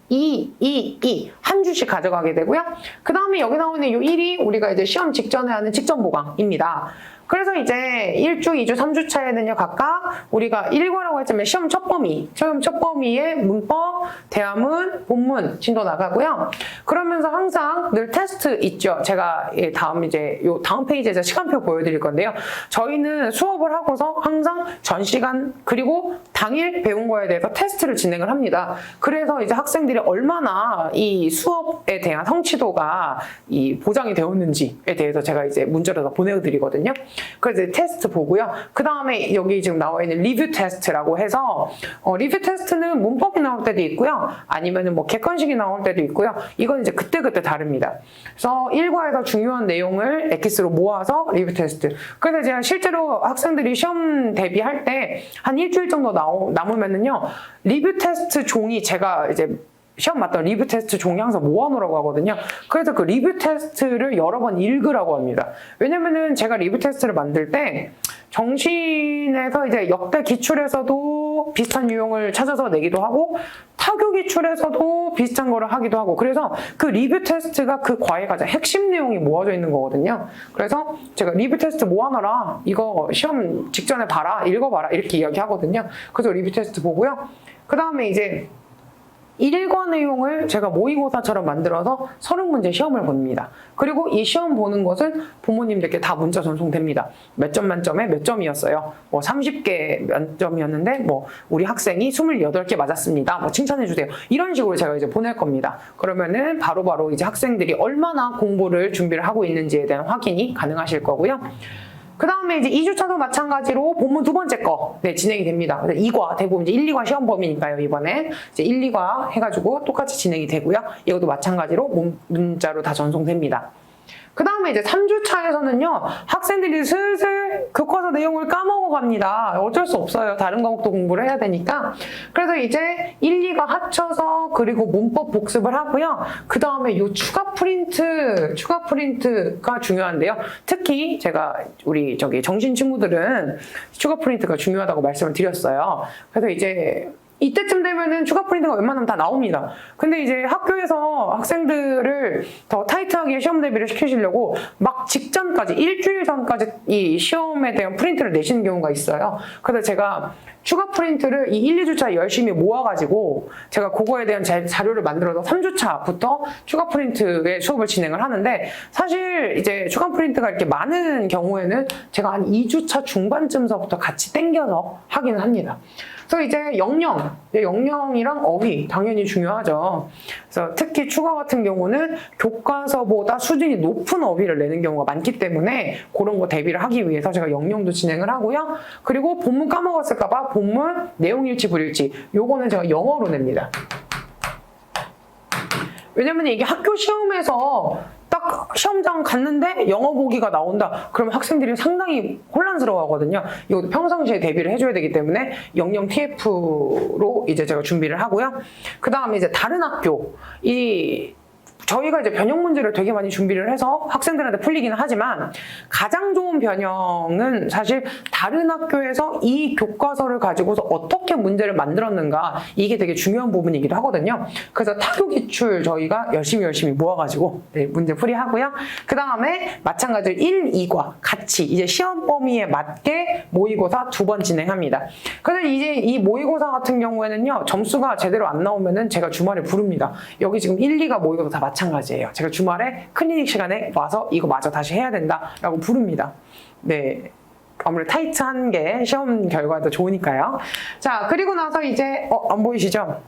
2 한 주씩 가져가게 되고요. 그 다음에 여기 나오는 요 1이 우리가 이제 시험 직전에 하는 직전 보강입니다. 그래서 이제 1주, 2주, 3주 차에는요, 각각 우리가 1과라고 했자면 시험 첫 범위의 문법, 대화문, 본문 진도 나가고요. 그러면서 항상 늘 테스트 있죠. 제가 다음 페이지에서 시간표 보여드릴 건데요. 저희는 수업을 하고서 항상 전 시간 그리고 당일 배운 거에 대해서 테스트를 진행을 합니다. 그래서 이제 학생들이 얼마나 이 수업에 대한 성취도가 보장이 되었는지에 대해서 제가 이제 문자로 다 보내드리거든요. 그래서 테스트 보고요. 그 다음에 여기 지금 나와 있는 리뷰 테스트라고 해서 리뷰 테스트는 문법이 나올 때도 있고요. 아니면은 뭐 객관식이 나올 때도 있고요. 이건 이제 그때그때 다릅니다. 그래서 1과에서 중요한 내용을 엑기스로 모아서 리뷰 테스트. 그래서 제가 실제로 학생들이 시험 대비할 때 한 일주일 정도 남으면은요, 리뷰 테스트 종이 제가 이제 시험 봤던 리뷰 테스트 종이 항상 모아놓으라고 하거든요. 그래서 그 리뷰 테스트를 여러 번 읽으라고 합니다. 왜냐면은 제가 리뷰 테스트를 만들 때 정신에서 이제 역대 기출에서도 비슷한 유형을 찾아서 내기도 하고, 타교 기출에서도 비슷한 거를 하기도 하고, 그래서 그 리뷰 테스트가 그 과외 과정 핵심 내용이 모아져 있는 거거든요. 그래서 제가 리뷰 테스트 모아놔라, 이거 시험 직전에 봐라, 읽어봐라 이렇게 이야기하거든요. 그래서 리뷰 테스트 보고요. 그 다음에 이제 1과 내용을 제가 모의고사처럼 만들어서 30문제 시험을 봅니다. 그리고 이 시험 보는 것은 부모님들께 다 문자 전송됩니다. 몇 점 만점에 몇 점이었어요. 뭐 30개 만점이었는데 뭐 우리 학생이 28개 맞았습니다. 뭐 칭찬해주세요. 이런 식으로 제가 이제 보낼 겁니다. 그러면은 바로바로 이제 학생들이 얼마나 공부를 준비를 하고 있는지에 대한 확인이 가능하실 거고요. 그 다음에 이제 2주차도 마찬가지로 본문 2번째 거, 진행이 됩니다. 2과, 대부분 이제 1, 2과 시험 범위니까요, 이번엔. 이제 1, 2과 해가지고 똑같이 진행이 되고요. 이것도 마찬가지로 문자로 다 전송됩니다. 그 다음에 이제 3주차에서는요, 학생들이 슬슬 교과서 내용을 까먹어갑니다. 어쩔 수 없어요. 다른 과목도 공부를 해야 되니까. 그래서 이제 1, 2가 합쳐서 그리고 문법 복습을 하고요. 그 다음에 요 추가 프린트가 중요한데요. 특히 제가 우리 정신 친구들은 추가 프린트가 중요하다고 말씀을 드렸어요. 그래서 이제 이때쯤 되면은 추가 프린트가 웬만하면 다 나옵니다. 근데 이제 학교에서 학생들을 더 타이트하게 시험 대비를 시키시려고 막 직전까지, 일주일 전까지 이 시험에 대한 프린트를 내시는 경우가 있어요. 그래서 제가 추가 프린트를 이 1, 2주차 열심히 모아가지고 제가 그거에 대한 자료를 만들어서 3주차부터 추가 프린트의 수업을 진행을 하는데, 사실 이제 추가 프린트가 이렇게 많은 경우에는 제가 한 2주차 중반쯤서부터 같이 땡겨서 하기는 합니다. 그래서 이제 영영이랑 어휘 당연히 중요하죠. 그래서 특히 추가 같은 경우는 교과서보다 수준이 높은 어휘를 내는 경우가 많기 때문에 그런 거 대비를 하기 위해서 제가 영영도 진행을 하고요. 그리고 본문 까먹었을까봐 본문 내용일치 불일치 요거는 제가 영어로 냅니다. 왜냐면 이게 학교 시험에서 딱 시험장 갔는데 영어 보기가 나온다. 그러면 학생들이 상당히 혼란스러워하거든요. 이것도 평상시에 대비를 해줘야 되기 때문에 영영 TF로 이제 제가 준비를 하고요. 그 다음에 이제 다른 학교, 저희가 이제 변형 문제를 되게 많이 준비를 해서 학생들한테 풀리기는 하지만 가장 좋은 변형은 사실 다른 학교에서 이 교과서를 가지고서 어떻게 문제를 만들었는가, 이게 되게 중요한 부분이기도 하거든요. 그래서 타교 기출 저희가 열심히 모아가지고 문제 풀이하고요. 그 다음에 마찬가지로 1, 2과 같이 이제 시험 범위에 맞게 모의고사 2번 진행합니다. 그래서 이제 이 모의고사 같은 경우에는요, 점수가 제대로 안 나오면은 제가 주말에 부릅니다. 여기 지금 1, 2가 모의고사 다 마찬가지예요. 제가 주말에 클리닉 시간에 와서 이거 마저 다시 해야 된다라고 부릅니다. 네. 아무래도 타이트한 게 시험 결과도 좋으니까요. 자, 그리고 나서 이제, 안 보이시죠?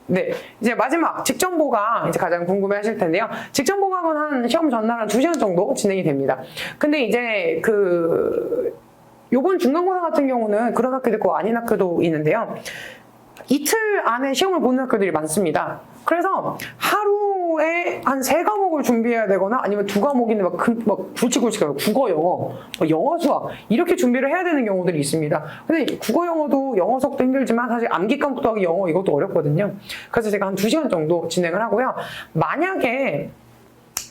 네. 이제 마지막 직전보강 이제 가장 궁금해 하실 텐데요. 직전보강은 한 시험 전날 한 2시간 정도 진행이 됩니다. 근데 이제 요번 중간고사 같은 경우는 그런 학교도 있고 아닌 학교도 있는데요. 이틀 안에 시험을 보는 학교들이 많습니다. 그래서 하루에 한 3과목을 준비해야 되거나 아니면 2과목인데 막 굵직굵직하고 국어, 영어, 영어, 수학 이렇게 준비를 해야 되는 경우들이 있습니다. 근데 국어, 영어도 영어 수학도 힘들지만 사실 암기 까먹기 더하기 영어 이것도 어렵거든요. 그래서 제가 한 2시간 정도 진행을 하고요. 만약에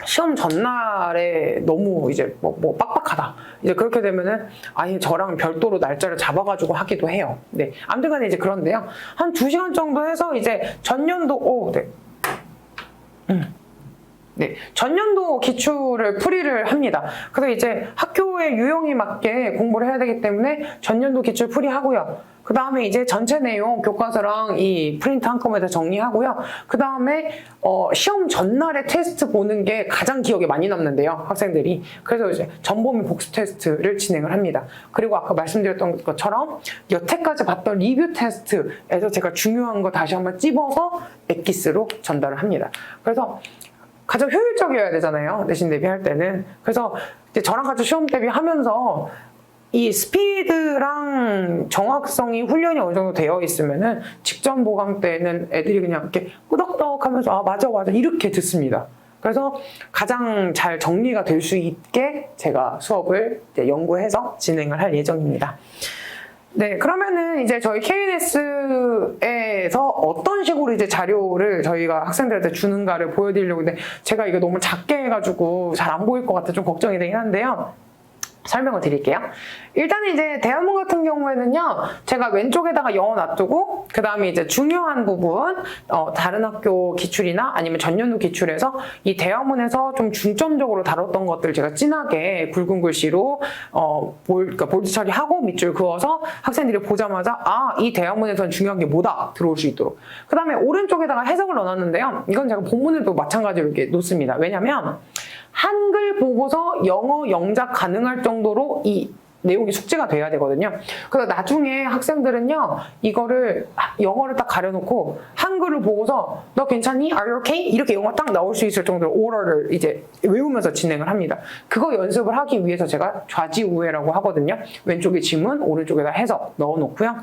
시험 전날에 너무 이제 뭐 빡빡하다. 이제 그렇게 되면은 아예 저랑 별도로 날짜를 잡아가지고 하기도 해요. 네. 아무튼 간에 이제 그런데요. 한 2시간 정도 해서 이제 전년도, 네. 전년도 기출을 풀이를 합니다. 그래서 이제 학교의 유형에 맞게 공부를 해야 되기 때문에 전년도 기출 풀이하고요. 그 다음에 이제 전체 내용 교과서랑 이 프린트 한꺼번에 다 정리하고요. 그 다음에 시험 전날에 테스트 보는 게 가장 기억에 많이 남는데요, 학생들이. 그래서 이제 전범위 복습 테스트를 진행을 합니다. 그리고 아까 말씀드렸던 것처럼 여태까지 봤던 리뷰 테스트에서 제가 중요한 거 다시 한번 찝어서 엑기스로 전달을 합니다. 그래서 가장 효율적이어야 되잖아요, 내신 대비할 때는. 그래서 이제 저랑 같이 시험 대비하면서 이 스피드랑 정확성이 훈련이 어느 정도 되어 있으면은 직전 보강 때는 애들이 그냥 이렇게 끄덕끄덕 하면서 아, 맞아 이렇게 듣습니다. 그래서 가장 잘 정리가 될 수 있게 제가 수업을 이제 연구해서 진행을 할 예정입니다. 네, 그러면은 이제 저희 KNS에서 어떤 식으로 이제 자료를 저희가 학생들한테 주는가를 보여드리려고 했는데 제가 이거 너무 작게 해가지고 잘 안 보일 것 같아 좀 걱정이 되긴 한데요. 설명을 드릴게요. 일단 이제 대화문 같은 경우에는요, 제가 왼쪽에다가 영어 놔두고, 그 다음에 이제 중요한 부분, 다른 학교 기출이나 아니면 전년도 기출에서 이 대화문에서 좀 중점적으로 다뤘던 것들 제가 진하게 굵은 글씨로, 그러니까 볼드 처리하고 밑줄 그어서 학생들이 보자마자, 아, 이 대화문에서는 중요한 게 뭐다, 들어올 수 있도록. 그 다음에 오른쪽에다가 해석을 넣어놨는데요. 이건 제가 본문에도 마찬가지로 이렇게 놓습니다. 왜냐면, 한글 보고서 영어 영작 가능할 정도로 이 내용이 숙지가 돼야 되거든요. 그래서 나중에 학생들은요, 이거를 영어를 딱 가려놓고 한글을 보고서 너 괜찮니? Are you okay? 이렇게 영어 딱 나올 수 있을 정도로 오럴을 이제 외우면서 진행을 합니다. 그거 연습을 하기 위해서 제가 좌지우회라고 하거든요. 왼쪽에 지문, 오른쪽에다 해석 넣어놓고요.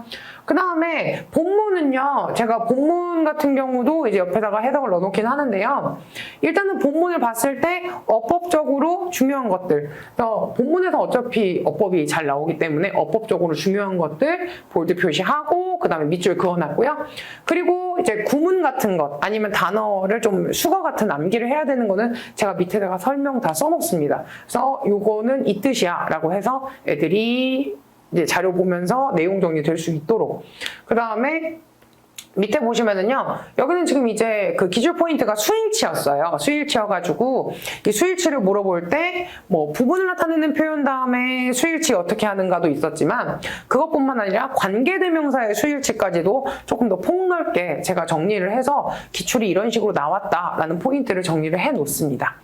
그 다음에 본문은요, 제가 본문 같은 경우도 이제 옆에다가 해석을 넣어놓긴 하는데요. 일단은 본문을 봤을 때 어법적으로 중요한 것들, 그래서 본문에서 어차피 어법이 잘 나오기 때문에 어법적으로 중요한 것들 볼드 표시하고 그 다음에 밑줄 그어놨고요. 그리고 이제 구문 같은 것 아니면 단어를 좀 수거 같은 암기를 해야 되는 거는 제가 밑에다가 설명 다 써놓습니다. 그래서 요거는 이 뜻이야 라고 해서 애들이 이제 자료 보면서 내용 정리될 수 있도록. 그 다음에 밑에 보시면은요, 여기는 지금 이제 그 기출 포인트가 수일치였어요. 수일치여가지고, 이 수일치를 물어볼 때, 뭐, 부분을 나타내는 표현 다음에 수일치 어떻게 하는가도 있었지만, 그것뿐만 아니라 관계대명사의 수일치까지도 조금 더 폭넓게 제가 정리를 해서 기출이 이런 식으로 나왔다라는 포인트를 정리를 해 놓습니다.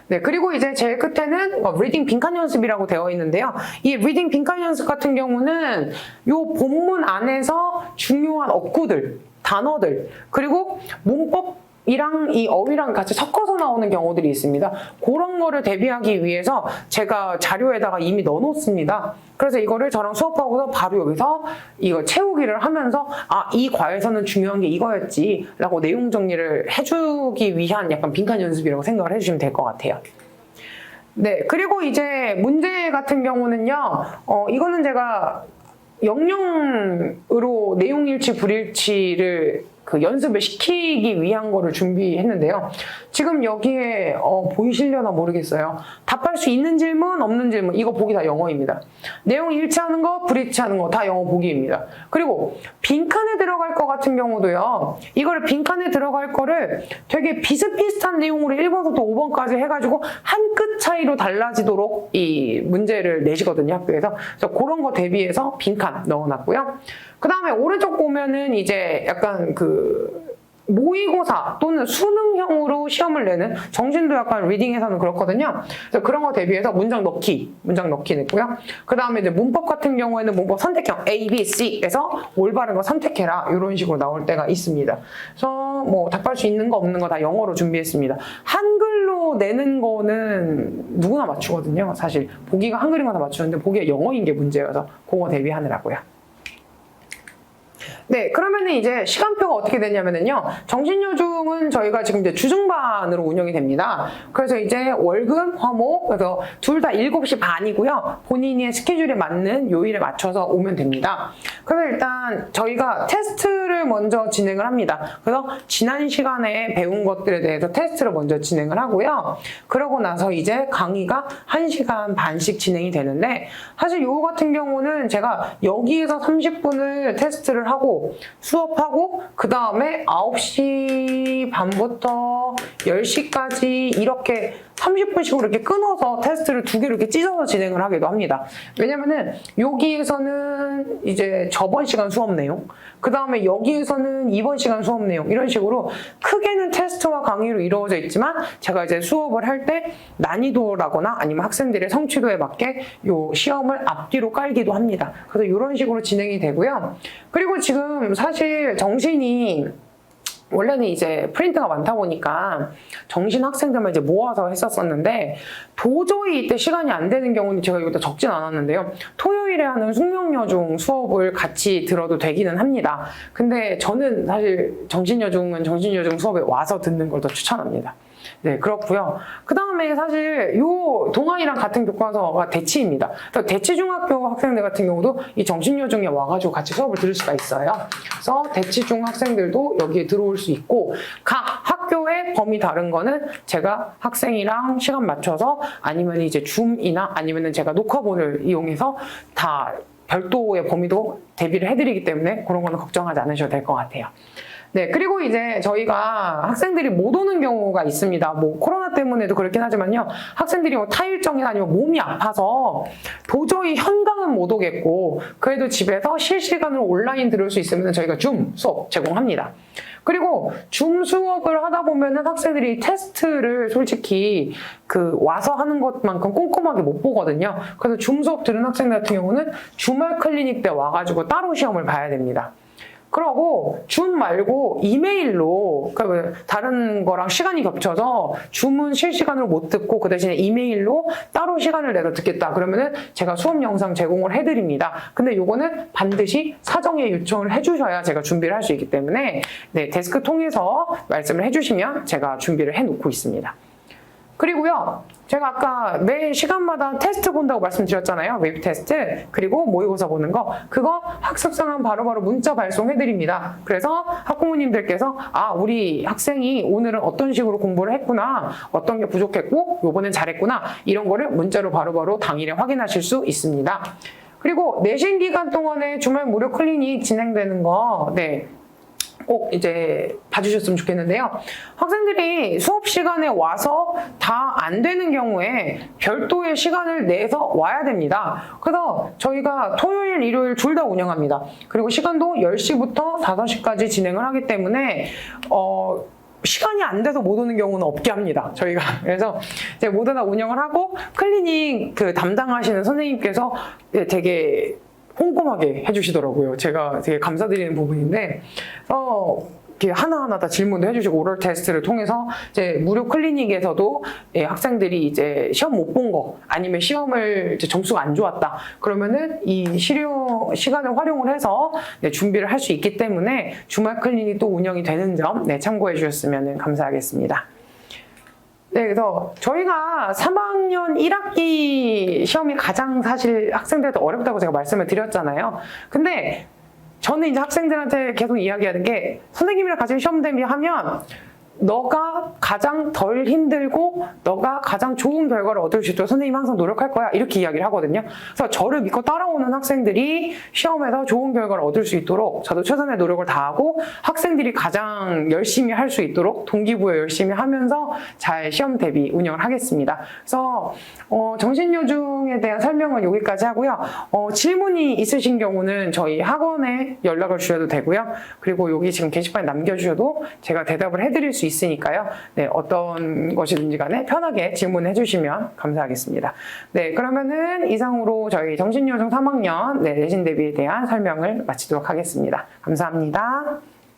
네, 그리고 이제 제일 끝에는 리딩 빈칸 연습이라고 되어 있는데요. 이 리딩 빈칸 연습 같은 경우는 요 본문 안에서 중요한 어구들, 단어들, 그리고 문법이랑 이 어휘랑 같이 섞어서 나오는 경우들이 있습니다. 그런 거를 대비하기 위해서 제가 자료에다가 이미 넣어놓습니다. 그래서 이거를 저랑 수업하고서 바로 여기서 이거 채우기를 하면서 이 과에서는 중요한 게 이거였지 라고 내용 정리를 해주기 위한 약간 빈칸 연습이라고 생각을 해주시면 될 것 같아요. 네, 그리고 이제 문제 같은 경우는요, 이거는 제가 영영으로 내용일치, 불일치를 그 연습을 시키기 위한 거를 준비했는데요. 지금 여기에 보이시려나 모르겠어요. 답할 수 있는 질문, 없는 질문, 이거 보기 다 영어입니다. 내용 일치하는 거, 불일치하는 거 다 영어 보기입니다. 그리고 빈칸에 들어갈 거 같은 경우도요. 이거를 빈칸에 들어갈 거를 되게 비슷비슷한 내용으로 1번부터 5번까지 해가지고 한 끗 차이로 달라지도록 이 문제를 내시거든요, 학교에서. 그래서 그런 거 대비해서 빈칸 넣어놨고요. 그 다음에 오른쪽 보면은 이제 약간 그 모의고사 또는 수능형으로 시험을 내는, 정신도 약간 리딩에서는 그렇거든요. 그래서 그런 거 대비해서 문장 넣기 냈고요. 그 다음에 이제 문법 같은 경우에는 문법 선택형 A, B, C에서 올바른 거 선택해라 이런 식으로 나올 때가 있습니다. 그래서 뭐 답할 수 있는 거 없는 거 다 영어로 준비했습니다. 한글로 내는 거는 누구나 맞추거든요. 사실 보기가 한글인 거 다 맞추는데 보기가 영어인 게 문제여서 그거 대비하느라고요. 네, 그러면은 이제 시간표가 어떻게 되냐면은요, 정신요중은 저희가 지금 이제 주중반으로 운영이 됩니다. 그래서 이제 월금, 화목, 그래서 둘 다 7시 반이고요. 본인의 스케줄에 맞는 요일에 맞춰서 오면 됩니다. 그래서 일단 저희가 테스트를 먼저 진행을 합니다. 그래서 지난 시간에 배운 것들에 대해서 테스트를 먼저 진행을 하고요. 그러고 나서 이제 강의가 1시간 반씩 진행이 되는데, 사실 요거 같은 경우는 제가 여기에서 30분을 테스트를 하고 수업하고 그 다음에 9시 반부터 10시까지 이렇게 30분씩으로 이렇게 끊어서 테스트를 2개로 이렇게 찢어서 진행을 하기도 합니다. 왜냐면은 여기에서는 이제 저번 시간 수업 내용, 그 다음에 여기에서는 이번 시간 수업 내용, 이런 식으로 크게는 테스트와 강의로 이루어져 있지만 제가 이제 수업을 할 때 난이도라거나 아니면 학생들의 성취도에 맞게 요 시험을 앞뒤로 깔기도 합니다. 그래서 이런 식으로 진행이 되고요. 그리고 지금 사실 정신이 원래는 이제 프린트가 많다 보니까 정신 학생들만 이제 모아서 했었었는데, 도저히 이때 시간이 안 되는 경우는 제가 여기다 적진 않았는데요. 토요일에 하는 숙명여중 수업을 같이 들어도 되기는 합니다. 근데 저는 사실 정신여중 수업에 와서 듣는 걸 더 추천합니다. 네, 그렇고요. 그 다음에 사실 요 동아이랑 같은 교과서가 대치입니다. 그래서 대치중학교 학생들 같은 경우도 이 정신여중에 와가지고 같이 수업을 들을 수가 있어요. 그래서 대치중 학생들도 여기에 들어올 수 있고, 각 학교의 범위 다른 거는 제가 학생이랑 시간 맞춰서 아니면 이제 줌이나 아니면은 제가 녹화본을 이용해서 다 별도의 범위도 대비를 해드리기 때문에 그런 거는 걱정하지 않으셔도 될 것 같아요. 네, 그리고 이제 저희가 학생들이 못 오는 경우가 있습니다. 뭐 코로나 때문에도 그렇긴 하지만요, 학생들이 뭐 타일정이나 아니면 몸이 아파서 도저히 현강은 못 오겠고 그래도 집에서 실시간으로 온라인 들을 수 있으면 저희가 줌 수업 제공합니다. 그리고 줌 수업을 하다 보면은 학생들이 테스트를 솔직히 그 와서 하는 것만큼 꼼꼼하게 못 보거든요. 그래서 줌 수업 들은 학생들 같은 경우는 주말 클리닉 때 와가지고 따로 시험을 봐야 됩니다. 그러고 줌 말고 이메일로, 그러니까 다른 거랑 시간이 겹쳐서 줌은 실시간으로 못 듣고 그 대신에 이메일로 따로 시간을 내서 듣겠다. 그러면은 제가 수업 영상 제공을 해드립니다. 근데 요거는 반드시 사정에 요청을 해주셔야 제가 준비를 할 수 있기 때문에 네, 데스크 통해서 말씀을 해주시면 제가 준비를 해놓고 있습니다. 그리고요, 제가 아까 매 시간마다 테스트 본다고 말씀드렸잖아요. 웹 테스트, 그리고 모의고사 보는 거, 그거 학습상황 바로바로 문자 발송해드립니다. 그래서 학부모님들께서 우리 학생이 오늘은 어떤 식으로 공부를 했구나, 어떤 게 부족했고 요번엔 잘했구나, 이런 거를 문자로 바로바로 당일에 확인하실 수 있습니다. 그리고 내신 기간 동안에 주말 무료 클리닉 진행되는 거, 네, 꼭 이제 봐주셨으면 좋겠는데요. 학생들이 수업 시간에 와서 다 안 되는 경우에 별도의 시간을 내서 와야 됩니다. 그래서 저희가 토요일, 일요일 둘 다 운영합니다. 그리고 시간도 10시부터 5시까지 진행을 하기 때문에 시간이 안 돼서 못 오는 경우는 없게 합니다. 저희가. 그래서 이제 모두 다 운영을 하고 클리닉 그 담당하시는 선생님께서 되게 꼼꼼하게 해주시더라고요. 제가 되게 감사드리는 부분인데, 이렇게 하나하나 다 질문도 해주시고, 오럴 테스트를 통해서 이제 무료 클리닉에서도 학생들이 이제 시험 못 본 거, 아니면 시험을 이제 점수가 안 좋았다. 그러면은 이 시간을 활용을 해서 준비를 할 수 있기 때문에 주말 클리닉도 운영이 되는 점 참고해 주셨으면 감사하겠습니다. 네, 그래서 저희가 3학년 1학기 시험이 가장 사실 학생들한테 어렵다고 제가 말씀을 드렸잖아요. 근데 저는 이제 학생들한테 계속 이야기하는 게, 선생님이랑 같이 시험 대비하면 너가 가장 덜 힘들고 너가 가장 좋은 결과를 얻을 수 있도록 선생님 항상 노력할 거야, 이렇게 이야기를 하거든요. 그래서 저를 믿고 따라오는 학생들이 시험에서 좋은 결과를 얻을 수 있도록 저도 최선의 노력을 다하고, 학생들이 가장 열심히 할 수 있도록 동기부여 열심히 하면서 잘 시험 대비 운영을 하겠습니다. 그래서 정신요중에 대한 설명은 여기까지 하고요. 질문이 있으신 경우는 저희 학원에 연락을 주셔도 되고요. 그리고 여기 지금 게시판에 남겨주셔도 제가 대답을 해드릴 수 있으니까요. 네, 어떤 것이든지 간에 편하게 질문해 주시면 감사하겠습니다. 네, 그러면은 이상으로 저희 정신요중 3학년 내신 대비에 대한 설명을 마치도록 하겠습니다. 감사합니다.